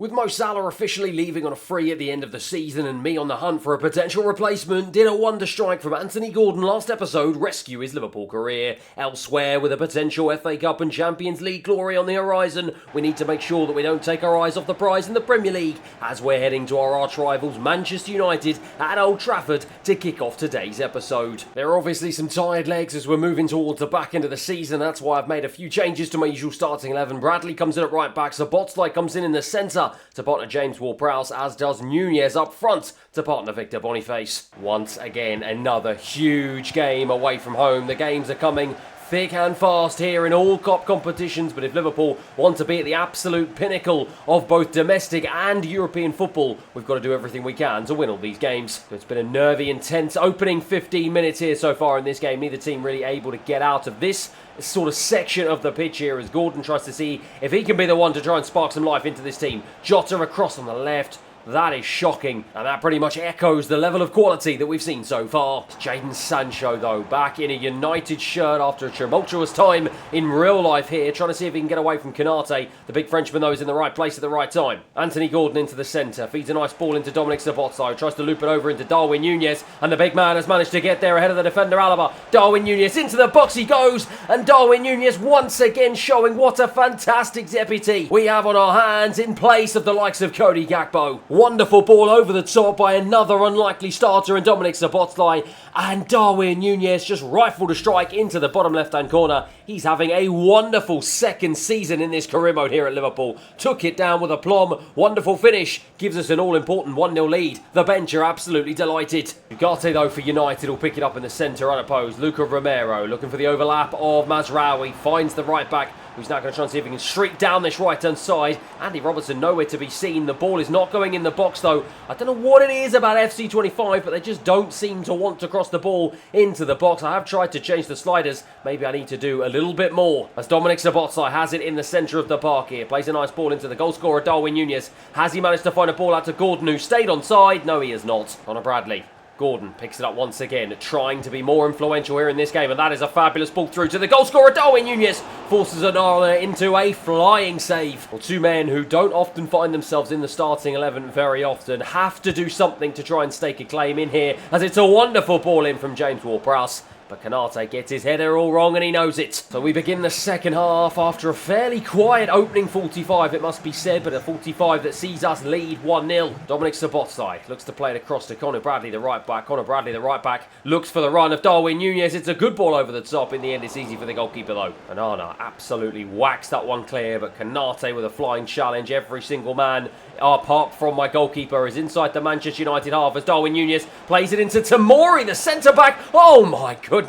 With Mo Salah officially leaving on a free at the end of the season and me on the hunt for a potential replacement, did a wonder strike from Anthony Gordon last episode rescue his Liverpool career? Elsewhere, with a potential FA Cup and Champions League glory on the horizon, we need to make sure that we don't take our eyes off the prize in the Premier League as we're heading to our arch-rivals Manchester United at Old Trafford to kick off today's episode. There are obviously some tired legs as we're moving towards the back end of the season. That's why I've made a few changes to my usual starting 11. Bradley comes in at right back, Szoboszlai comes in the centre to partner James Ward-Prowse, as does Nunez up front to partner Victor Boniface. Once again, another huge game away from home. The games are coming thick and fast here in all cup competitions, but if Liverpool want to be at the absolute pinnacle of both domestic and European football, we've got to do everything we can to win all these games. It's been a nervy, intense opening 15 minutes here so far in this game. Neither team really able to get out of this sort of section of the pitch here as Gordon tries to see if he can be the one to try and spark some life into this team. Jota across on the left. That is shocking, and that pretty much echoes the level of quality that we've seen so far. Jadon Sancho, though, back in a United shirt after a tumultuous time in real life here, trying to see if he can get away from Konate. The big Frenchman, though, is in the right place at the right time. Anthony Gordon into the centre, feeds a nice ball into Dominic Szoboszlai, tries to loop it over into Darwin Nunez, and the big man has managed to get there ahead of the defender Alaba. Darwin Nunez into the box he goes, and Darwin Nunez once again showing what a fantastic deputy we have on our hands in place of the likes of Cody Gakpo. Wonderful ball over the top by another unlikely starter in Dominic Szoboszlai, and Darwin Nunez just rifled a strike into the bottom left-hand corner. He's having a wonderful second season in this career mode here at Liverpool. Took it down with aplomb. Wonderful finish. Gives us an all-important 1-0 lead. The bench are absolutely delighted. Ugarte, though, for United will pick it up in the centre unopposed. Luca Romero looking for the overlap of Mazraoui. Finds the right back, who's now going to try and see if he can streak down this right-hand side. Andy Robertson nowhere to be seen. The ball is not going in the box, though. I don't know what it is about FC25, but they just don't seem to want to cross the ball into the box. I have tried to change the sliders. Maybe I need to do a little bit more. As Dominic Szoboszlai has it in the centre of the park here. Plays a nice ball into the goalscorer, Darwin Nunez. Has he managed to find a ball out to Gordon, who stayed on side? No, he has not. Connor Bradley. Gordon picks it up once again, trying to be more influential here in this game, and that is a fabulous ball through to the goalscorer, Darwin Nunez. Forces Onana into a flying save. Well, two men who don't often find themselves in the starting 11 very often have to do something to try and stake a claim in here, as it's a wonderful ball in from James Ward-Prowse. But Konate gets his header all wrong and he knows it. So we begin the second half after a fairly quiet opening 45, it must be said, but a 45 that sees us lead 1-0. Dominic Szoboszlai looks to play it across to Connor Bradley, the right back. Connor Bradley, the right back, looks for the run of Darwin Nunez. It's a good ball over the top. In the end, it's easy for the goalkeeper, though. Onana absolutely whacks that one clear, but Konate with a flying challenge. Every single man, apart from my goalkeeper, is inside the Manchester United half as Darwin Nunez plays it into Tamori, the centre-back. Oh my goodness.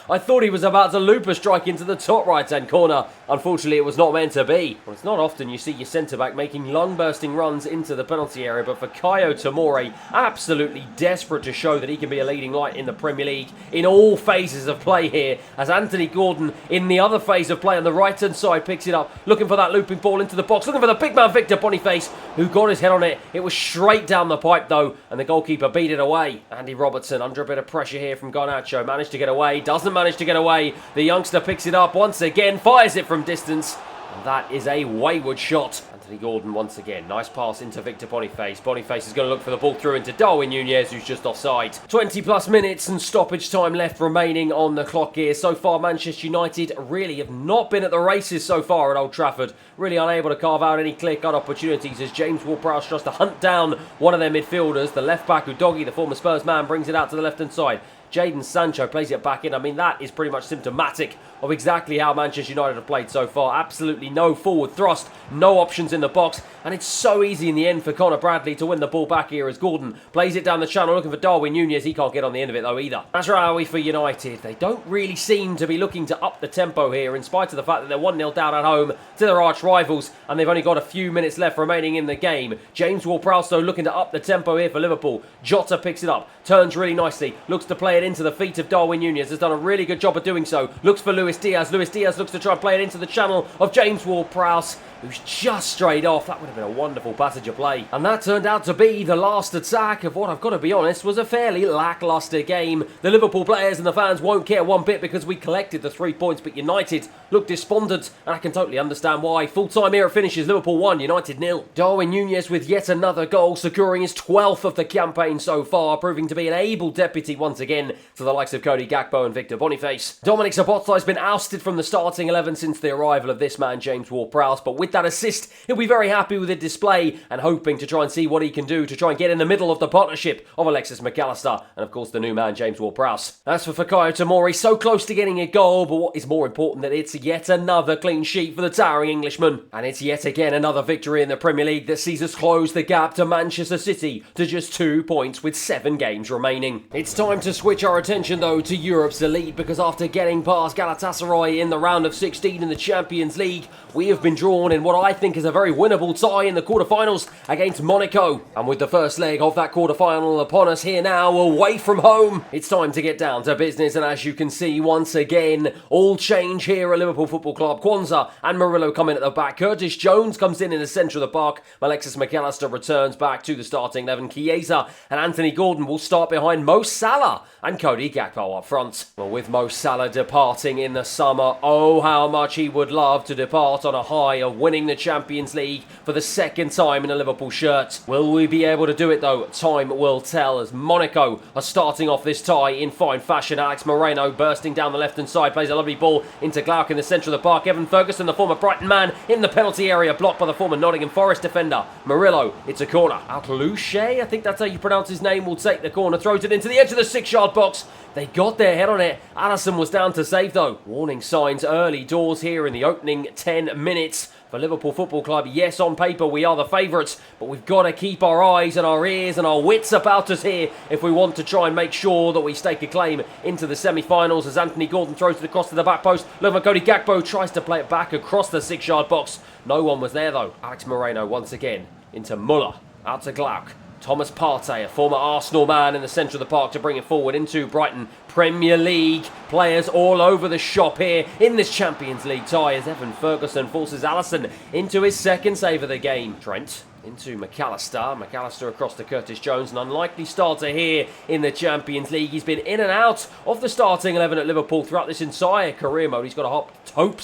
I thought he was about to loop a strike into the top right-hand corner. Unfortunately, it was not meant to be. Well, it's not often you see your centre-back making lung-bursting runs into the penalty area, but for Kayo Tamori, absolutely desperate to show that he can be a leading light in the Premier League in all phases of play here, as Anthony Gordon, in the other phase of play on the right-hand side, picks it up, looking for that looping ball into the box, looking for the big man Victor Boniface, who got his head on it. It was straight down the pipe, though, and the goalkeeper beat it away. Andy Robertson, under a bit of pressure here from Garnacho, managed to get away. Doesn't manage to get away. The youngster picks it up once again, fires it from distance, and that is a wayward shot. Anthony Gordon once again. Nice pass into Victor Boniface. Boniface is going to look for the ball through into Darwin Nunez, who's just offside. 20 plus minutes and stoppage time left remaining on the clock here. So far, Manchester United really have not been at the races so far at Old Trafford. Really unable to carve out any clear-cut opportunities as James Ward-Prowse tries to hunt down one of their midfielders. The left back, Udogie, the former Spurs man, brings it out to the left-hand side. Jadon Sancho plays it back in. I mean, that is pretty much symptomatic of exactly how Manchester United have played so far. Absolutely no forward thrust, no options in the box, and it's so easy in the end for Connor Bradley to win the ball back here as Gordon plays it down the channel looking for Darwin Nunez. He can't get on the end of it though either. Mazraoui for United. They don't really seem to be looking to up the tempo here in spite of the fact that they're 1-0 down at home to their arch rivals and they've only got a few minutes left remaining in the game. James Ward-Prowse though looking to up the tempo here for Liverpool. Jota picks it up, turns really nicely, looks to play it it into the feet of Darwin Núñez. Has done a really good job of doing so. Looks for Luis Diaz. Luis Diaz looks to try and play it into the channel of James Ward-Prowse, who's just strayed off. That would have been a wonderful passage of play. And that turned out to be the last attack of what, I've got to be honest, was a fairly lacklustre game. The Liverpool players and the fans won't care one bit because we collected the 3 points, but United looked despondent, and I can totally understand why. Full-time era finishes, Liverpool 1, United 0. Darwin Núñez with yet another goal, securing his 12th of the campaign so far, proving to be an able deputy once again to the likes of Cody Gakpo and Victor Boniface. Dominic Szoboszlai has been ousted from the starting 11 since the arrival of this man, James Ward-Prowse, but with that assist, he'll be very happy with the display and hoping to try and see what he can do to try and get in the middle of the partnership of Alexis McAllister and, of course, the new man, James Ward-Prowse. As for Fikayo Tomori, so close to getting a goal, but what is more important that it's yet another clean sheet for the towering Englishman. And it's yet again another victory in the Premier League that sees us close the gap to Manchester City to just 2 points with 7 games remaining. It's time to switch our attention though to Europe's elite, because after getting past Galatasaray in the round of 16 in the Champions League, we have been drawn in what I think is a very winnable tie in the quarterfinals against Monaco. And with the first leg of that quarterfinal upon us here now, away from home, it's time to get down to business. And as you can see, once again, all change here at Liverpool Football Club. Kwanzaa and Murillo come in at the back. Curtis Jones comes in the centre of the park. Alexis McAllister returns back to the starting 11. Chiesa and Anthony Gordon will start behind Mo Salah and Cody Gakpo up front. Well, with Mo Salah departing in the summer, oh how much he would love to depart on a high of winning the Champions League for the second time in a Liverpool shirt. Will we be able to do it though? Time will tell, as Monaco are starting off this tie in fine fashion. Alex Moreno bursting down the left hand side, plays a lovely ball into Glauc in the centre of the park. Evan Ferguson, the former Brighton man, in the penalty area, blocked by the former Nottingham Forest defender. Murillo, it's a corner. Alcaluche, I think that's how you pronounce his name, will take the corner, throws it into the edge of the 6-yard box. They got their head on it. Alisson was down to save though. Warning signs early doors here in the opening 10 minutes for Liverpool Football Club. Yes, on paper we are the favourites, but we've got to keep our eyes and our ears and our wits about us here if we want to try and make sure that we stake a claim into the semi-finals, as Anthony Gordon throws it across to the back post. Look at Cody Gakpo, tries to play it back across the 6-yard box. No one was there though. Alex Moreno once again into Muller, out to Glauc. Thomas Partey, a former Arsenal man, in the centre of the park to bring it forward into Brighton. Premier League players all over the shop here in this Champions League tie, as Evan Ferguson forces Alisson into his second save of the game. Trent into McAllister. McAllister across to Curtis Jones. An unlikely starter here in the Champions League. He's been in and out of the starting 11 at Liverpool throughout this entire career mode. He's got to hope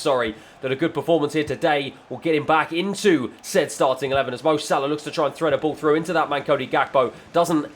that a good performance here today will get him back into said starting 11, as Mo Salah looks to try and thread a ball through into that man Cody Gakpo.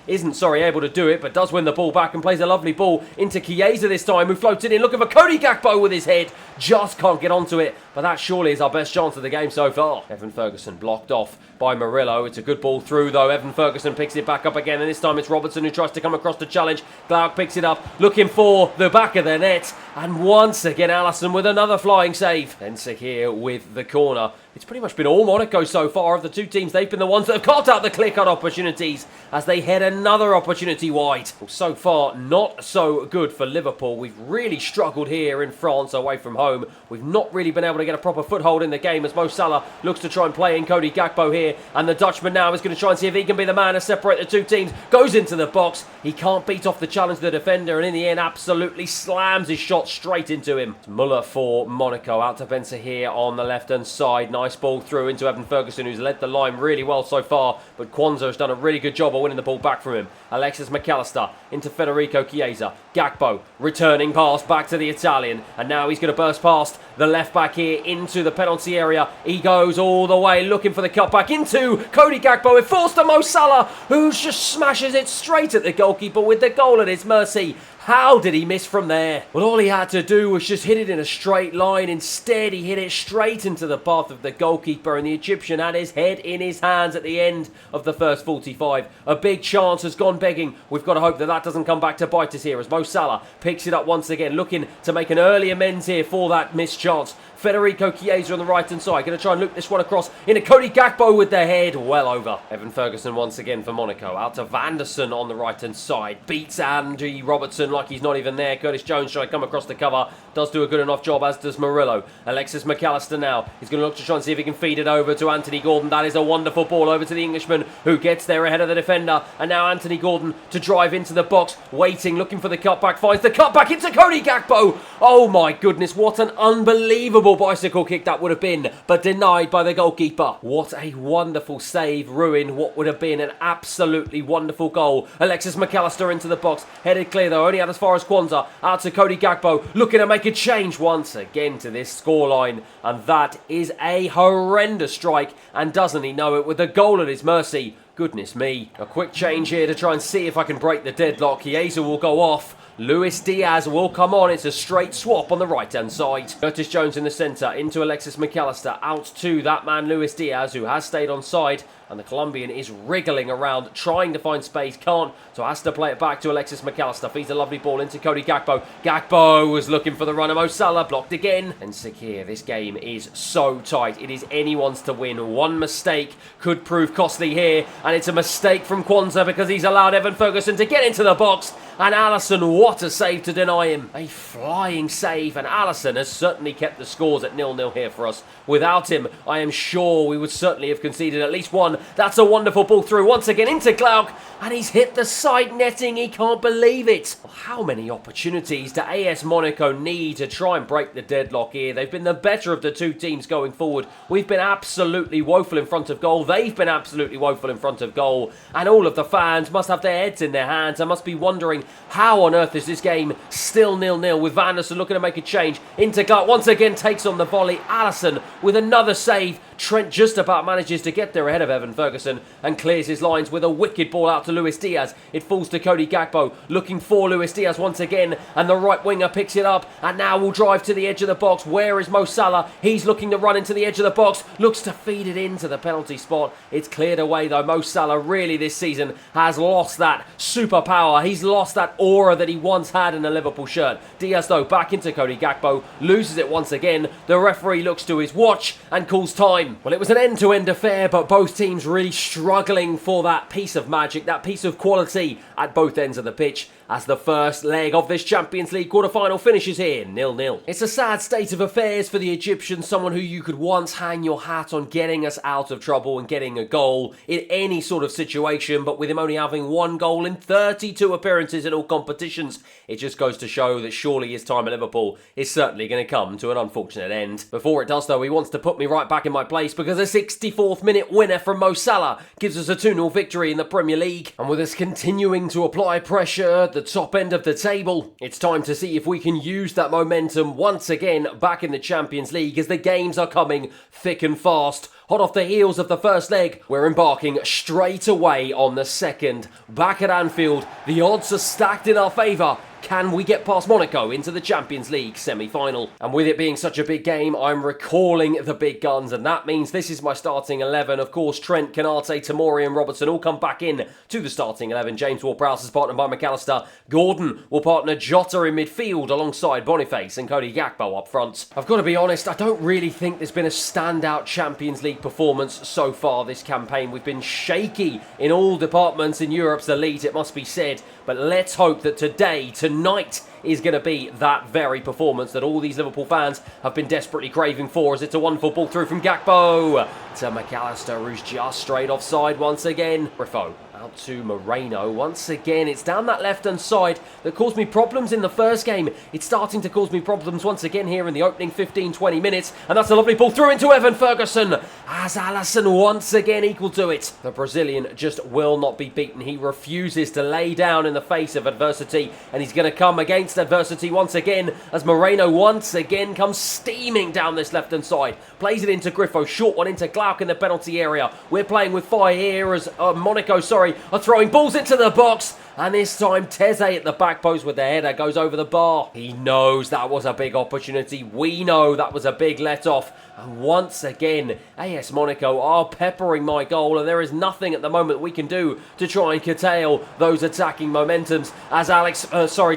Isn't able to do it, but does win the ball back and plays a lovely ball into Chiesa this time, who floats it in, looking for Cody Gakpo with his head. Just can't get onto it, but that surely is our best chance of the game so far. Evan Ferguson blocked off by Murillo. It's a good ball through though. Evan Ferguson picks it back up again, and this time it's Robertson who tries to come across to challenge. Glauc picks it up, looking for the back of the net, and once again Alisson with another flying save. Bensic here with the corner. It's pretty much been all Monaco so far. Of the two teams, they've been the ones that have carved out the clear-cut opportunities as they head another opportunity wide. Well, so far, not so good for Liverpool. We've really struggled here in France away from home. We've not really been able to get a proper foothold in the game, as Mo Salah looks to try and play in Cody Gakpo here. And the Dutchman now is going to try and see if he can be the man to separate the two teams. Goes into the box. He can't beat off the challenge of the defender, and in the end absolutely slams his shot straight into him. It's Muller for Monaco. Out to Benza here on the left-hand side. Nice ball through into Evan Ferguson, who's led the line really well so far, but Kwanzaa has done a really good job of winning the ball back from him. Alexis McAllister into Federico Chiesa. Gakpo returning pass back to the Italian, and now he's going to burst past the left back here into the penalty area. He goes all the way looking for the cutback into Cody Gakpo. It falls to Mo Salah, who just smashes it straight at the goalkeeper with the goal at his mercy. How did he miss from there? Well, all he had to do was just hit it in a straight line. Instead, he hit it straight into the path of the goalkeeper, and the Egyptian had his head in his hands at the end of the first 45. A big chance has gone begging. We've got to hope that that doesn't come back to bite us here, as Mo Salah picks it up once again, looking to make an early amends here for that missed chance. Federico Chiesa on the right-hand side. Going to try and loop this one across into Cody Gakpo with the head well over. Evan Ferguson once again for Monaco. Out to Vanderson on the right-hand side. Beats Andy Robertson like he's not even there. Curtis Jones trying to come across the cover. Does do a good enough job, as does Murillo. Alexis McAllister now. He's going to look to try and see if he can feed it over to Anthony Gordon. That is a wonderful ball over to the Englishman, who gets there ahead of the defender. And now Anthony Gordon to drive into the box. Waiting, looking for the cutback. Finds the cutback into Cody Gakpo. Oh my goodness, what an unbelievable bicycle kick that would have been, but denied by the goalkeeper. What a wonderful save, ruined what would have been an absolutely wonderful goal. Alexis McAllister into the box, headed clear though, only out as far as Kwanzaa. Out to Cody Gakpo, looking to make a change once again to this scoreline, and that is a horrendous strike, and doesn't he know it, with the goal at his mercy. Goodness me. A quick change here to try and see if I can break the deadlock. Chiesa will go off. Luis Diaz will come on. It's a straight swap on the right-hand side. Curtis Jones in the centre, into Alexis McAllister. Out to that man, Luis Diaz, who has stayed on side. And the Colombian is wriggling around, trying to find space. Can't, so has to play it back to Alexis McAllister. Feeds a lovely ball into Cody Gakpo. Gakpo was looking for the runner. Mo Salah blocked again. And Sakir, this game is so tight. It is anyone's to win. One mistake could prove costly here. And it's a mistake from Kwanzaa because he's allowed Evan Ferguson to get into the box. And Alisson, what a save to deny him. A flying save. And Alisson has certainly kept the scores at 0-0 here for us. Without him, I am sure we would certainly have conceded at least one. That's a wonderful ball through once again into Glauc, and he's hit the side netting. He can't believe it. How many opportunities do AS Monaco need to try and break the deadlock here? They've been the better of the two teams going forward. We've been absolutely woeful in front of goal. They've been absolutely woeful in front of goal, and all of the fans must have their heads in their hands and must be wondering how on earth is this game still 0-0, with Vanderson looking to make a change into Glauc. Once again takes on the volley. Alisson with another save. Trent just about manages to get there ahead of Evan Ferguson and clears his lines with a wicked ball out to Luis Diaz. It falls to Cody Gakpo, looking for Luis Diaz once again, and the right winger picks it up and now will drive to the edge of the box. Where is Mo Salah? He's looking to run into the edge of the box, looks to feed it into the penalty spot. It's cleared away though. Mo Salah really this season has lost that superpower. He's lost that aura that he once had in a Liverpool shirt. Diaz though back into Cody Gakpo, loses it once again. The referee looks to his watch and calls time. Well, it was an end-to-end affair, but both teams really struggling for that piece of magic, that piece of quality at both ends of the pitch, as the first leg of this Champions League quarter-final finishes here, 0-0. It's a sad state of affairs for the Egyptians, someone who you could once hang your hat on getting us out of trouble and getting a goal in any sort of situation, but with him only having one goal in 32 appearances in all competitions, it just goes to show that surely his time at Liverpool is certainly going to come to an unfortunate end. Before it does though, he wants to put me right back in my place because a 64th minute winner from Mo Salah gives us a 2-0 victory in the Premier League. And with us continuing to apply pressure at the top end of the table, it's time to see if we can use that momentum once again back in the Champions League, as the games are coming thick and fast. Hot off the heels of the first leg, we're embarking straight away on the second. Back at Anfield, the odds are stacked in our favour. Can we get past Monaco into the Champions League semi-final? And with it being such a big game, I'm recalling the big guns, and that means this is my starting 11. Of course, Trent, Canate, Tamori and Robertson all come back in to the starting 11. James Ward-Prowse is partnered by McAllister. Gordon will partner Jota in midfield alongside Boniface and Cody Gakpo up front. I've got to be honest, I don't really think there's been a standout Champions League performance so far this campaign. We've been shaky in all departments in Europe's elite, it must be said. But let's hope that tonight is going to be that very performance that all these Liverpool fans have been desperately craving for, as it's a wonderful ball through from Gakpo to McAllister, who's just straight offside once again. Griffo out to Moreno once again. It's down that left-hand side that caused me problems in the first game. It's starting to cause me problems once again here in the opening 15-20 minutes. And that's a lovely ball through into Evan Ferguson, as Alisson once again equal to it. The Brazilian just will not be beaten. He refuses to lay down in the face of adversity, and he's going to come against adversity once again, as Moreno once again comes steaming down this left-hand side. Plays it into Griffo, short one into Glauc in the penalty area. We're playing with fire here as Monaco, are throwing balls into the box. And this time, Teze at the back post with the header goes over the bar. He knows that was a big opportunity. We know that was a big let-off. And once again, AS Monaco are peppering my goal, and there is nothing at the moment we can do to try and curtail those attacking momentums. As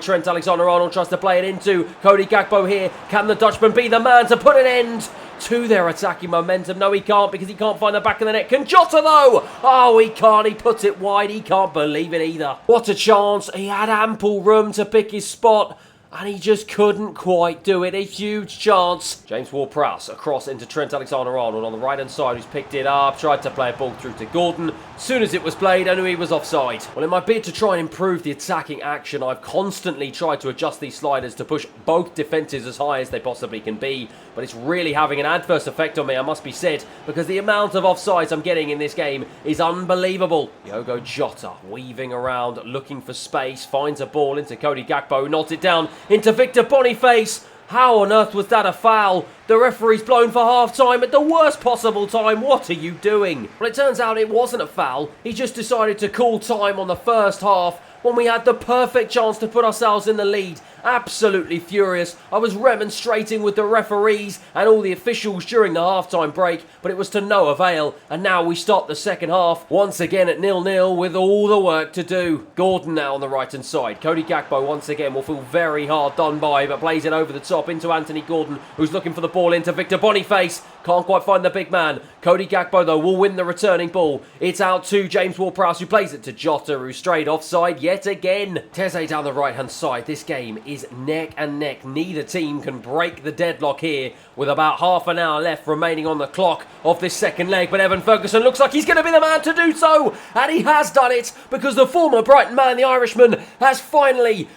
Trent Alexander-Arnold tries to play it into Cody Gakpo here. Can the Dutchman be the man to put an end to their attacking momentum? No, he can't, because he can't find the back of the net. Can Jota, though? Oh, he can't. He puts it wide. He can't believe it either. What a chance. He had ample room to pick his spot, and he just couldn't quite do it. A huge chance. James Ward-Prowse across into Trent Alexander-Arnold on the right-hand side, who's picked it up, tried to play a ball through to Gordon. As soon as it was played, I knew he was offside. Well, in my bid to try and improve the attacking action, I've constantly tried to adjust these sliders to push both defences as high as they possibly can be. But it's really having an adverse effect on me, I must be said, because the amount of offsides I'm getting in this game is unbelievable. Diogo Jota weaving around, looking for space, finds a ball into Cody Gakpo, nods it down into Victor Boniface. How on earth was that a foul? The referee's blown for half-time at the worst possible time. What are you doing? Well, it turns out it wasn't a foul. He just decided to call time on the first half when we had the perfect chance to put ourselves in the lead. Absolutely furious. I was remonstrating with the referees and all the officials during the half-time break, but it was to no avail, and now we start the second half once again at 0-0 with all the work to do. Gordon now on the right-hand side. Cody Gakpo once again will feel very hard done by, but plays it over the top into Anthony Gordon, who's looking for the ball into Victor Boniface. Can't quite find the big man. Cody Gakpo, though, will win the returning ball. It's out to James Ward-Prowse, who plays it to Jota, who's strayed offside yet again. Teze down the right-hand side. This game is neck and neck. Neither team can break the deadlock here with about half an hour left remaining on the clock of this second leg. But Evan Ferguson looks like he's going to be the man to do so. And he has done it, because the former Brighton man, the Irishman, has finally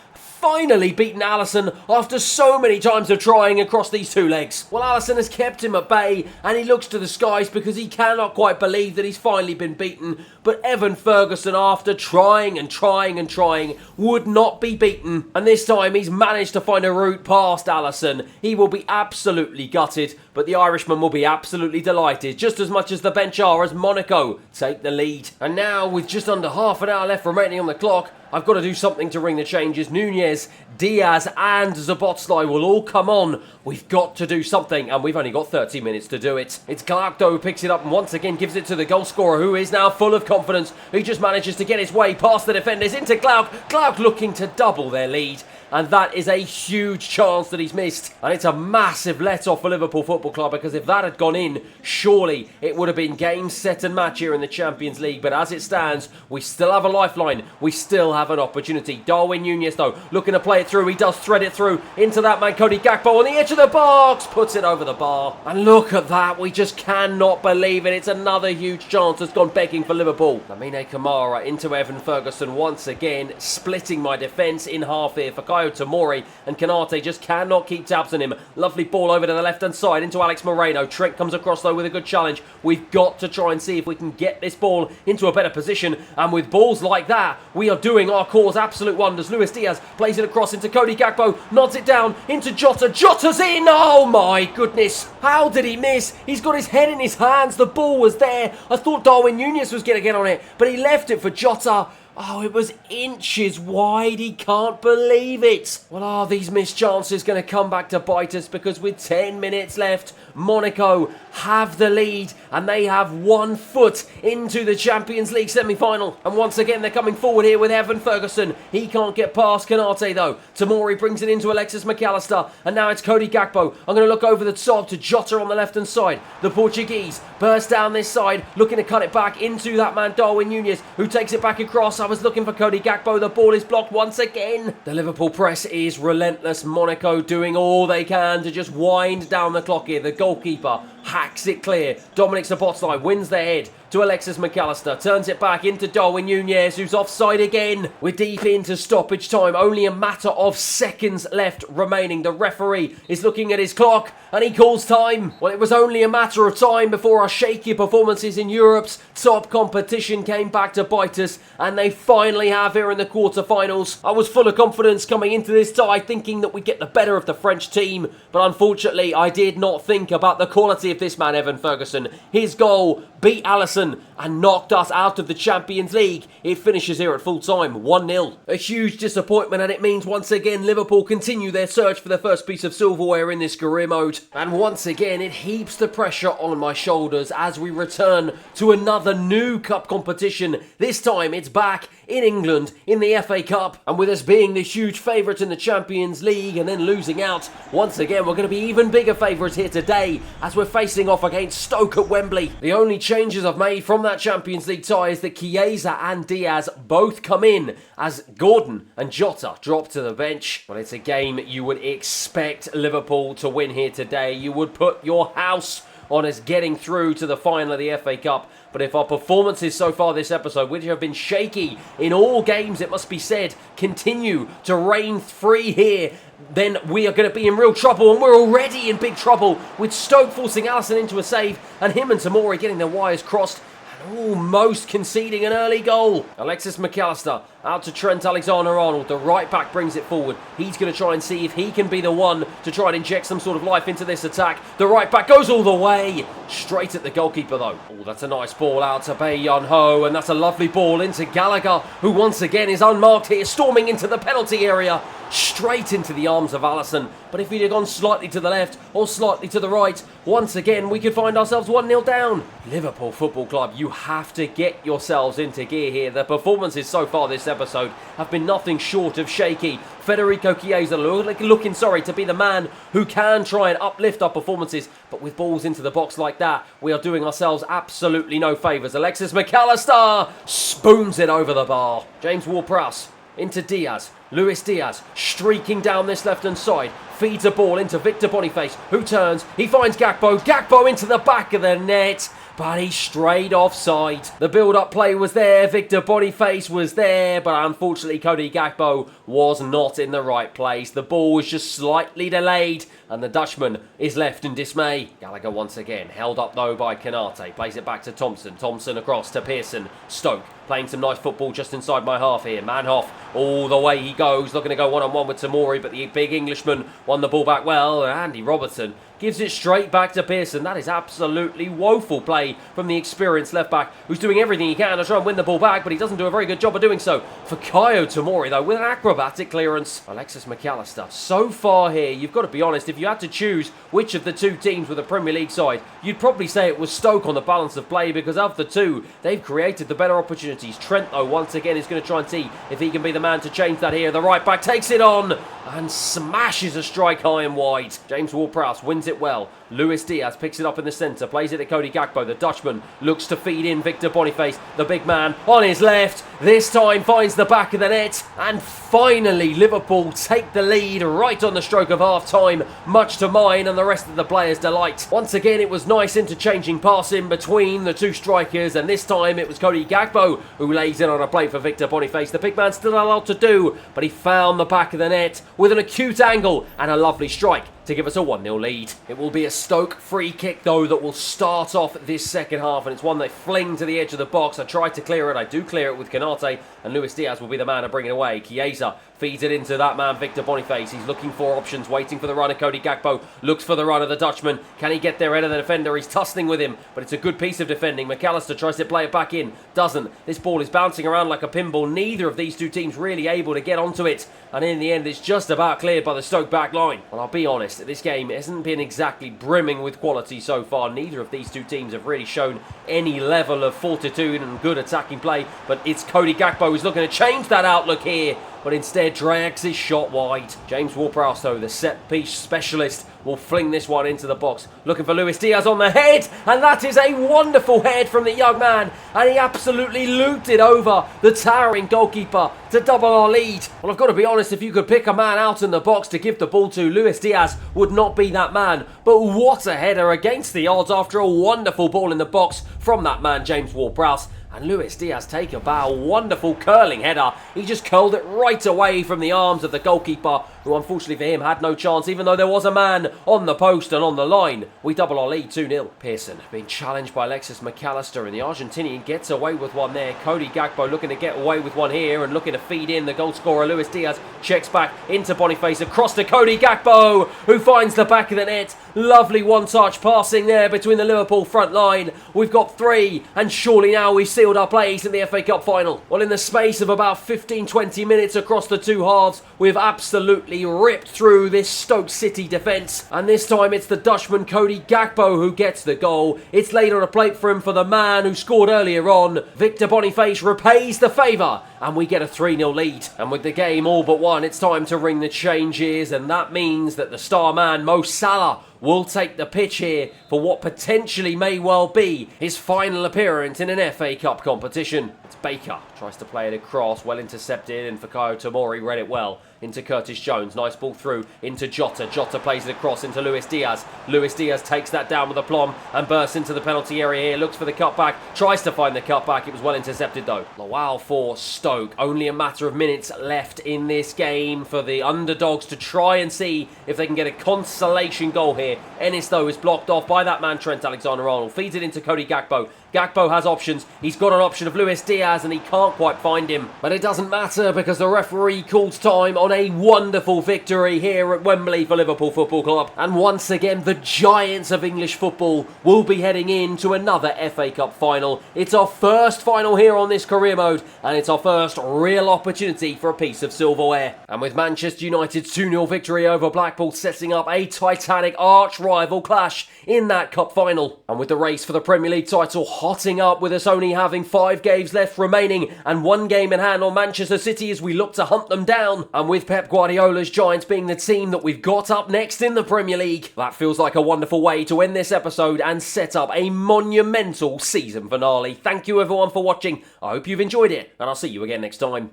beaten Alisson after so many times of trying across these two legs. Well, Alisson has kept him at bay, and he looks to the skies because he cannot quite believe that he's finally been beaten. But Evan Ferguson, after trying and trying and trying, would not be beaten. And this time he's managed to find a route past Alisson. He will be absolutely gutted, but the Irishman will be absolutely delighted, just as much as the bench are, as Monaco take the lead. And now, with just under half an hour left remaining on the clock, I've got to do something to ring the changes. Nunez, Diaz and Szoboszlai will all come on. We've got to do something, and we've only got 30 minutes to do it. It's Clark, though, who picks it up and once again gives it to the goal scorer, who is now full of confidence. He just manages to get his way past the defenders into Clark. Clark looking to double their lead. And that is a huge chance that he's missed. And it's a massive let-off for Liverpool Football Club, because if that had gone in, surely it would have been game, set and match here in the Champions League. But as it stands, we still have a lifeline. We still have an opportunity. Darwin Núñez, though, looking to play it through. He does thread it through into that man, Cody Gakpo, on the edge of the box. Puts it over the bar. And look at that. We just cannot believe it. It's another huge chance that's gone begging for Liverpool. Lamine Camara into Evan Ferguson once again, splitting my defence in half here for Tomori, and Kanate just cannot keep tabs on him. Lovely ball over to the left hand side into Alex Moreno. Trent comes across though with a good challenge. We've got to try and see if we can get this ball into a better position, and with balls like that we are doing our cause absolute wonders. Luis Diaz plays it across into Cody Gakpo, nods it down into Jota. Jota's in! Oh my goodness, how did he miss? He's got his head in his hands. The ball was there. I thought Darwin Núñez was going to get on it, but he left it for Jota. Oh, it was inches wide. He can't believe it. Well, are these missed chances going to come back to bite us? Because with 10 minutes left, Monaco have the lead, and they have 1 foot into the Champions League semi-final. And once again, they're coming forward here with Evan Ferguson. He can't get past Kanate, though. Tomori brings it into Alexis McAllister, and now it's Cody Gakpo. I'm going to look over the top to Jota on the left-hand side. The Portuguese burst down this side, looking to cut it back into that man, Darwin Núñez, who takes it back across. I was looking for Cody Gakpo. The ball is blocked once again. The Liverpool press is relentless. Monaco doing all they can to just wind down the clock here. The goalkeeper hacks it clear. Dominic Szoboszlai wins the head to Alexis McAllister. Turns it back into Darwin Núñez, who's offside again. We're deep into stoppage time. Only a matter of seconds left remaining. The referee is looking at his clock and he calls time. Well, it was only a matter of time before our shaky performances in Europe's top competition came back to bite us, and they finally have here in the quarterfinals. I was full of confidence coming into this tie, thinking that we'd get the better of the French team, but unfortunately I did not think about the quality of this man, Evan Ferguson. His goal beat Alisson and knocked us out of the Champions League. It finishes here at full time, 1-0. A huge disappointment, and it means once again Liverpool continue their search for their first piece of silverware in this career mode. And once again it heaps the pressure on my shoulders as we return to another new cup competition. This time it's back in England in the FA Cup, and with us being the huge favourite in the Champions League and then losing out, once again we're going to be even bigger favourites here today as we're facing off against Stoke at Wembley. The only changes I've made from that Champions League tie is that Chiesa and Diaz both come in as Gordon and Jota drop to the bench. Well, it's a game you would expect Liverpool to win here today. You would put your house on us getting through to the final of the FA Cup. But if our performances so far this episode, which have been shaky in all games, it must be said, continue to reign free here, then we are going to be in real trouble, and we're already in big trouble with Stoke forcing Alisson into a save and him and Tamori getting their wires crossed and almost conceding an early goal. Alexis Mac Allister out to Trent Alexander-Arnold. The right back brings it forward. He's going to try and see if he can be the one to try and inject some sort of life into this attack. The right back goes all the way. Straight at the goalkeeper though. Oh, that's a nice ball out to Bae Yun Ho, and that's a lovely ball into Gallagher, who once again is unmarked here, storming into the penalty area. Straight into the arms of Alisson. But if he'd have gone slightly to the left or slightly to the right, once again we could find ourselves 1-0 down. Liverpool Football Club, you have to get yourselves into gear here. The performances so far this episode have been nothing short of shaky. Federico Chiesa looking to be the man who can try and uplift our performances, but with balls into the box like that, we are doing ourselves absolutely no favours. Alexis Mac Allister spoons it over the bar. James Ward-Prowse into Diaz. Luis Diaz streaking down this left-hand side, feeds a ball into Victor Boniface, who turns, he finds Gakpo into the back of the net, but he strayed offside. The build-up play was there, Victor Boniface was there, but unfortunately Cody Gakpo was not in the right place. The ball was just slightly delayed, and the Dutchman is left in dismay. Gallagher once again, held up though by Konate, plays it back to Thompson. Thompson across to Pearson. Stoke playing some nice football just inside my half here. Manhoff all the way he goes, looking to go one-on-one with Tamori, but the big Englishman won the ball back well. Andy Robertson gives it straight back to Pearson. That is absolutely woeful play from the experienced left-back, who's doing everything he can to try and win the ball back, but he doesn't do a very good job of doing so. Fikayo Tomori, though, with an acrobatic clearance. Alexis Mac Allister, so far here, you've got to be honest, if you had to choose which of the two teams with a Premier League side, you'd probably say it was Stoke on the balance of play, because of the two, they've created the better opportunities. Trent, though, once again is going to try and see if he can be the man to change that here. The right back takes it on and smashes a strike high and wide. James Ward-Prowse wins it well. Luis Diaz picks it up in the centre, plays it to Cody Gakpo. The Dutchman looks to feed in Victor Boniface, the big man on his left. This time finds the back of the net, and finally Liverpool take the lead right on the stroke of half-time, much to mine and the rest of the players' delight. Once again it was nice interchanging passing between the two strikers, and this time it was Cody Gakpo who lays in on a play for Victor Boniface. The big man still had a lot to do, but he found the back of the net with an acute angle and a lovely strike to give us a 1-0 lead. It will be a Stoke free kick though that will start off this second half, and it's one they fling to the edge of the box. I tried to clear it, I do clear it with Konate, and Luis Diaz will be the man to bring it away. Chiesa feeds it into that man Victor Boniface. He's looking for options, waiting for the run of Cody Gakpo, looks for the run of the Dutchman. Can he get there ahead of the defender? He's tussling with him, but it's a good piece of defending. Mac Allister tries to play it back in, doesn't. This ball is bouncing around like a pinball. Neither of these two teams really able to get onto it, and in the end it's just about cleared by the Stoke back line. And I'll be honest, this game hasn't been exactly brimming with quality so far. Neither of these two teams have really shown any level of fortitude and good attacking play, but it's Cody Gakpo who's looking to change that outlook here, but instead drags his shot wide. James Ward-Prowse, though, the set-piece specialist, will fling this one into the box, looking for Luis Diaz on the head, and that is a wonderful head from the young man, and he absolutely looped it over the towering goalkeeper to double our lead. Well, I've got to be honest, if you could pick a man out in the box to give the ball to, Luis Diaz would not be that man, but what a header against the odds after a wonderful ball in the box from that man, James Ward-Prowse. And Luis Diaz take a bow, wonderful curling header. He just curled it right away from the arms of the goalkeeper, who unfortunately for him had no chance, even though there was a man on the post and on the line. We double our lead 2-0. Pearson being challenged by Alexis McAllister, and the Argentinian gets away with one there. Cody Gakpo looking to get away with one here and looking to feed in. The goal scorer Luis Diaz checks back into Boniface, across to Cody Gakpo, who finds the back of the net. Lovely one-touch passing there between the Liverpool front line. We've got 3, and surely now we've sealed our place in the FA Cup final. Well, in the space of about 15-20 minutes across the two halves, we've absolutely ripped through this Stoke City defence, and this time it's the Dutchman Cody Gakpo who gets the goal. It's laid on a plate for him for the man who scored earlier on. Victor Boniface repays the favour, and we get a 3-0 lead. And with the game all but won, it's time to ring the changes, and that means that the star man Mo Salah will take the pitch here for what potentially may well be his final appearance in an FA Cup competition. It's Baker, tries to play it across, well intercepted, and Fikayo Tomori read it well into Curtis Jones. Nice ball through into Jota. Jota plays it across into Luis Diaz. Luis Diaz takes that down with aplomb and bursts into the penalty area here. Looks for the cutback, tries to find the cutback. It was well intercepted though. Lawal for Stoke. Only a matter of minutes left in this game for the underdogs to try and see if they can get a consolation goal here. Ennis though is blocked off by that man Trent Alexander-Arnold. Feeds it into Cody Gakpo. Gakpo has options. He's got an option of Luis Diaz and he can't quite find him. But it doesn't matter because the referee calls time on a wonderful victory here at Wembley for Liverpool Football Club. And once again, the giants of English football will be heading into another FA Cup final. It's our first final here on this career mode, and it's our first real opportunity for a piece of silverware. And with Manchester United's 2-0 victory over Blackpool setting up a titanic arch-rival clash in that cup final. And with the race for the Premier League title hotting up, with us only having 5 games left remaining and 1 game in hand on Manchester City as we look to hunt them down. And with Pep Guardiola's Giants being the team that we've got up next in the Premier League, that feels like a wonderful way to end this episode and set up a monumental season finale. Thank you everyone for watching. I hope you've enjoyed it, and I'll see you again next time.